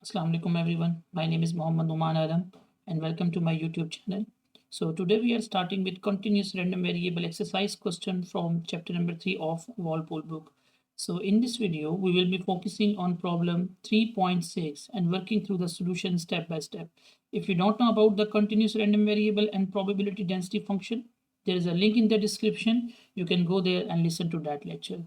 Assalamu alaikum everyone. My name is Mohammed Numan Adam and welcome to my YouTube channel. So today we are starting with continuous random variable exercise question from chapter number 3 of Walpole book. So in this video we will be focusing on problem 3.6 and working through the solution step by step. If you don't know about the continuous random variable and probability density function, there is a link in the description. You can go there and listen to that lecture.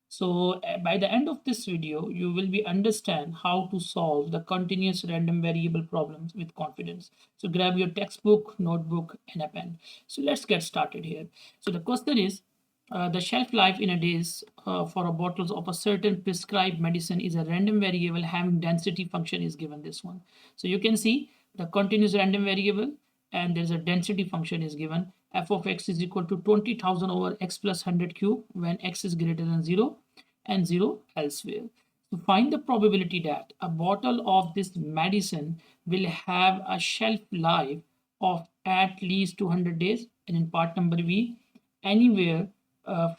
So by the end of this video, you will be understand how to solve the continuous random variable problems with confidence. So grab your textbook, notebook, and a pen. So let's get started here. So the question is, the shelf life in a days for a bottles of a certain prescribed medicine is a random variable having density function is given this one. So you can see the continuous random variable and there's a density function is given. F of x is equal to 20,000 over x plus 100 cube when x is greater than 0 and 0 elsewhere. So find the probability that a bottle of this medicine will have a shelf life of at least 200 days, and in part number B, anywhere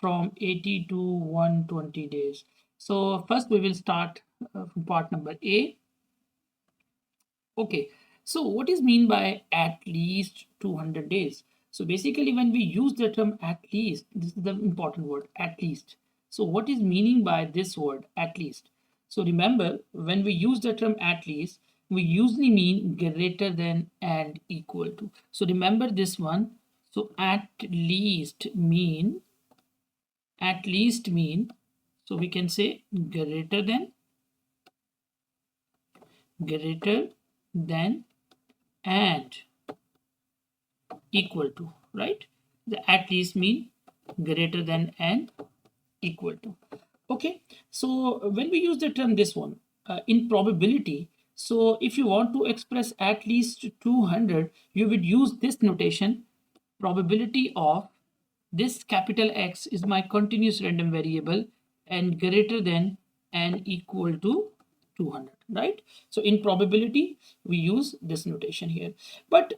from 80 to 120 days. So first we will start from part number A. Okay, so what is mean by at least 200 days? So basically when we use the term at least, this is the important word, at least. So what is meaning by this word, at least? So remember, when we use the term at least, we usually mean greater than and equal to. So remember this one. So at least mean, so we can say greater than and equal to, right? The at least mean greater than and equal to. Okay, so when we use the term this one in probability, so if you want to express at least 200, you would use this notation. Probability of this capital X is my continuous random variable and greater than and equal to 200, right? So in probability we use this notation here, but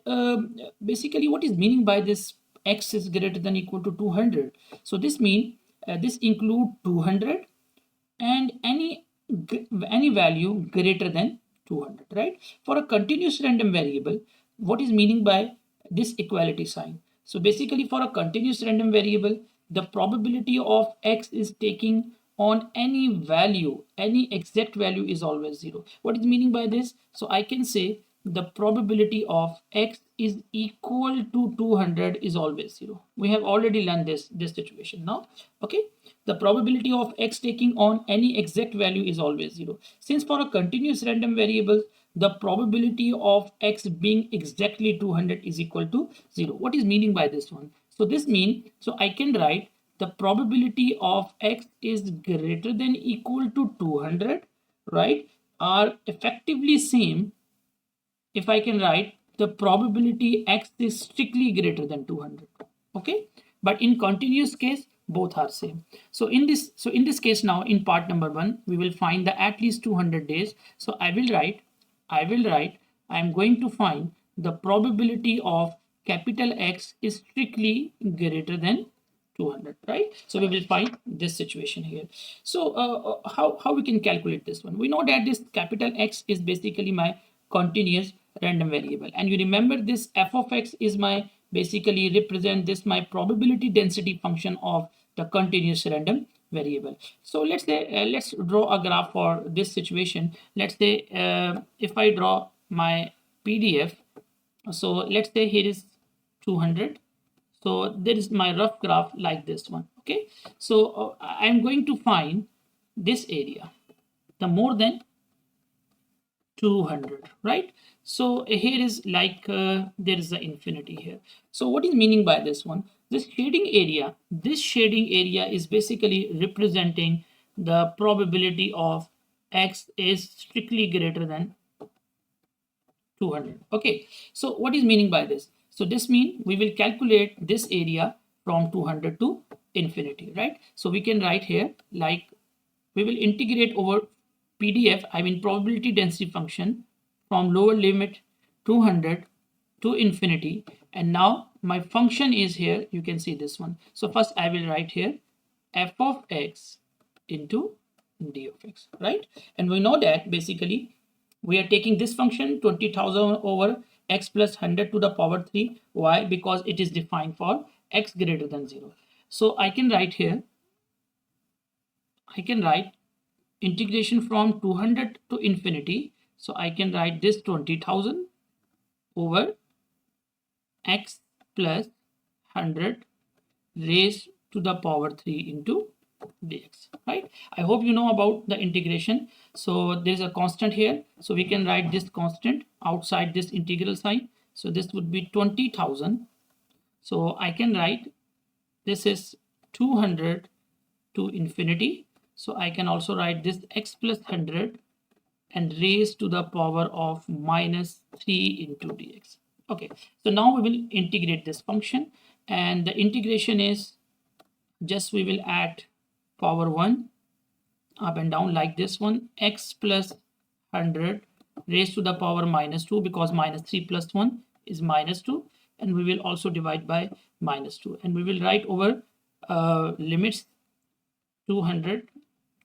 basically what is meaning by this X is greater than equal to 200? So this mean this include 200 and any value greater than 200, right? For a continuous random variable, what is meaning by this equality sign? So basically for a continuous random variable, the probability of x is taking on any value, any exact value is always 0. What is meaning by this? So I can say the probability of x is equal to 200 is always 0. We have already learned this situation now. Okay, the probability of x taking on any exact value is always 0. Since for a continuous random variable, the probability of x being exactly 200 is equal to 0. What is meaning by this one? So this means, so I can write the probability of x is greater than equal to 200, right, are effectively same if I can write the probability x is strictly greater than 200. Okay, but in continuous case both are same. So in this case now in part number 1 we will find the at least 200 days. So I will write I am going to find the probability of capital X is strictly greater than 200, right? So we will find this situation here. So how we can calculate this one? We know that this capital X is basically my continuous random variable, and you remember this f of x is my basically represent this my probability density function of the continuous random variable. So let's say let's draw a graph for this situation. Let's say if I draw my PDF, so let's say here is 200. So there is my rough graph like this one. Okay, so I'm going to find this area, the more than 200, right? So here is like there is the infinity here. So what is meaning by this one? This shading area is basically representing the probability of x is strictly greater than 200. Okay, so what is meaning by this? So this means we will calculate this area from 200 to infinity, right? So we can write here like we will integrate over PDF, I mean probability density function, from lower limit 200 to infinity, and now my function is here. You can see this one. So first I will write here f of x into d of x, right? And we know that basically We are taking this function 20,000 over x plus 100 to the power 3. Why? Because it is defined for x greater than 0. So I can write here, I can write integration from 200 to infinity. So I can write this 20,000 over x plus 100 raised to the power 3 into dx, right? I hope you know about the integration. So there's a constant here, so we can write this constant outside this integral sign. So this would be 20,000. So I can write this is 200 to infinity. So I can also write this x plus 100 and raised to the power of minus 3 into dx. Okay, so now we will integrate this function, and the integration is just we will add power 1 up and down like this one, x plus 100 raised to the power minus 2, because minus 3 plus 1 is minus 2, and we will also divide by minus 2, and we will write over limits 200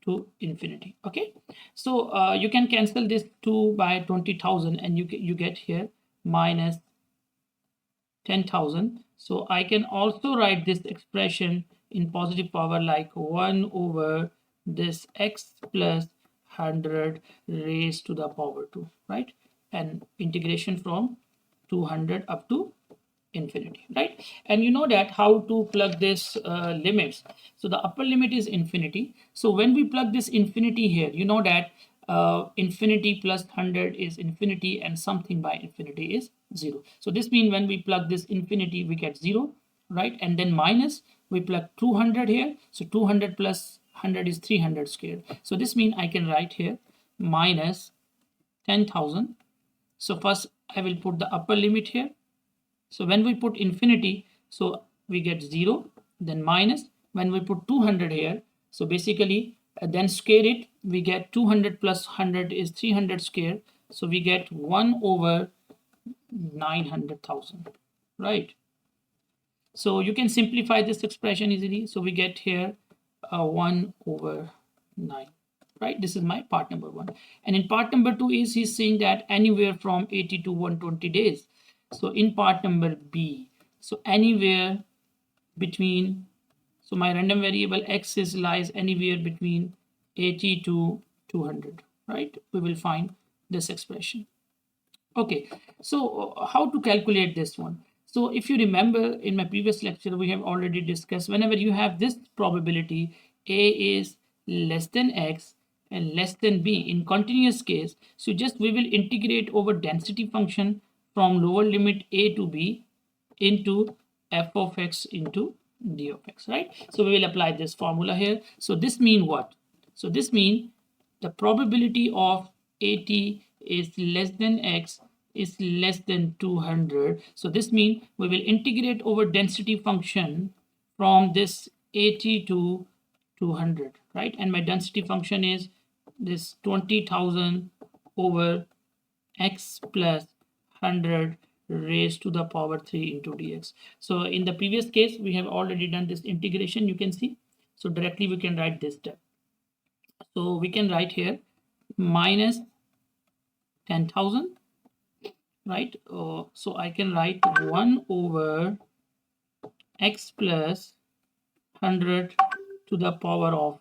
to infinity. Okay, so you can cancel this 2 by 20,000 and you get here minus 10,000. So I can also write this expression in positive power like 1 over this x plus 100 raised to the power 2, right? And integration from 200 up to infinity, right? And you know that how to plug this limits. So the upper limit is infinity. So when we plug this infinity here, you know that infinity plus 100 is infinity and something by infinity is 0. So this means when we plug this infinity, we get 0, right? And then minus, we plug 200 here. So 200 plus 100 is 300 squared. So this means I can write here minus 10,000. So first I will put the upper limit here. So when we put infinity, so we get 0, then minus. When we put 200 here, so basically then square it, we get 200 plus 100 is 300 square. So we get 1 over 900,000, right? So you can simplify this expression easily. So we get here 1 over 9, right? This is my part number 1. And in part number 2 is he's saying that anywhere from 80 to 120 days. So in part number B, so anywhere between, so my random variable x is lies anywhere between 80 to 200, right? We will find this expression. Okay, so how to calculate this one? So if you remember in my previous lecture, we have already discussed whenever you have this probability a is less than x and less than b in continuous case, so just we will integrate over density function from lower limit a to b into f of x into d of x, right? So we will apply this formula here. So this mean what? So this mean the probability of 80 is less than x is less than 200. So this means we will integrate over density function from this 80 to 200, right? And my density function is this 20,000 over x plus 100 raised to the power 3 into dx. So in the previous case, we have already done this integration, you can see. So directly we can write this step. So we can write here minus 10,000, right? So I can write 1 over x plus 100 to the power of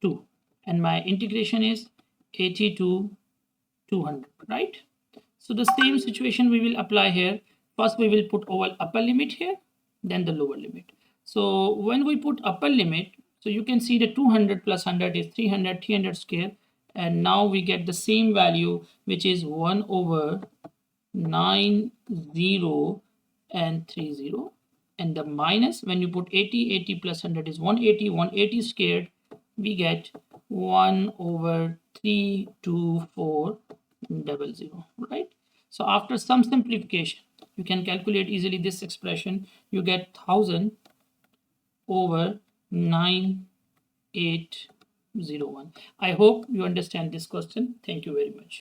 2, and my integration is 80 to 200, right? So the same situation we will apply here. First we will put our upper limit here, then the lower limit. So when we put upper limit, so you can see the 200 plus 100 is 300, 300 square, and now we get the same value, which is 1 over 90 and 30, and the minus, when you put 80, 80 plus 100 is 180, 180 squared, we get 1 over 32400, right? So after some simplification, you can calculate easily this expression. You get 1000 over 9801. I hope you understand this question. Thank you very much.